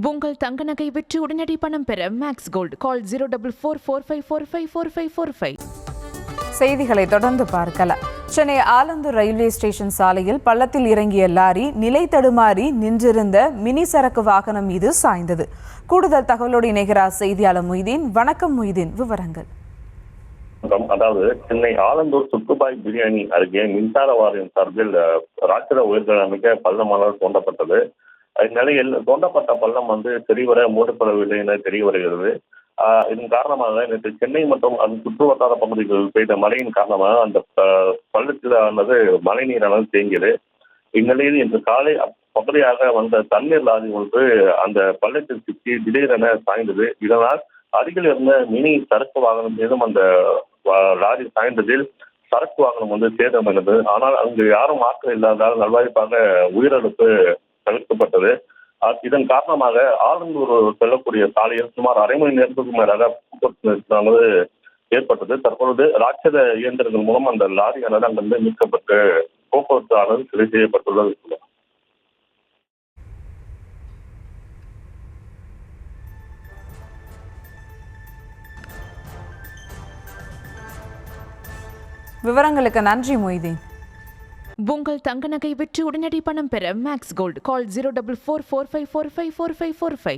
உங்கள் தங்க நகை விற்று உடனடி பணம் பெற மேக்ஸ் கோல்ட் கால் 04445454545. செய்திகளை தொடர்ந்து பார்க்கலாம். சென்னை ஆலந்தூர் ரயில்வே ஸ்டேஷன் சாலையில் பள்ளத்தில் இறங்கிய லாரி நிலை தடுமாறி நின்றிருந்த மினி சரக்கு வாகனம் மீது சாய்ந்தது. கூடுதல் தகவலோடு இணைகிறார் செய்தியாளர் மொய்தீன். வணக்கம் மொய்தீன், விவரங்கள். அதாவது சென்னை ஆலந்தூர் சுக்குபாய் பிரியாணி அருகே மின்சார வாரியம் சார்பில் ராட்சத உயிர்கள் அமைக்க பள்ளமானது தோண்டப்பட்டது. இந்நிலையில் தோண்டப்பட்ட பள்ளம் சரிவர மூடப்படவில்லை என தெரிய வருகிறது. இதன் காரணமாக நேற்று சென்னை மற்றும் அதன் சுற்றுவட்டார பகுதிகளில் பெய்த மழையின் காரணமாக அந்த பள்ளத்திலானது மழைநீரானது தேங்கியது. இந்நிலையில் இன்று காலை பகுதியாக வந்த தண்ணீர் லாரி ஒன்று அந்த பள்ளத்தில் சிக்கி திடீரென சாய்ந்தது. இதனால் அருகில் இருந்த மினி சரக்கு வாகனம் மீதும் அந்த லாரி சாய்ந்ததில் சரக்கு வாகனம் சேதமடைந்தது. ஆனால் அங்கு யாரும் ஆட்கள் இல்லாததால் நல்வாய்ப்பாக உயிரிழப்பு தவிர்க்கப்பட்டது. இதன் காரணமாக ஆலந்தூர் செல்லக்கூடிய சாலையில் சுமார் அரை மணி நேரத்துக்கு மேலாக போக்குவரத்து ஏற்பட்டது. தற்பொழுது ராட்சத இயந்திரங்கள் மூலம் அந்த லாரியானது அங்கிருந்து மீட்கப்பட்டு போக்குவரத்து ஆனது சரி செய்யப்பட்டுள்ளது. விவரங்களுக்கு நன்றி மொய்தீன். உங்கள் தங்க நகை விற்று உடனடி பணம் பெற மேக்ஸ் கோல்ட் கால் 04445454545.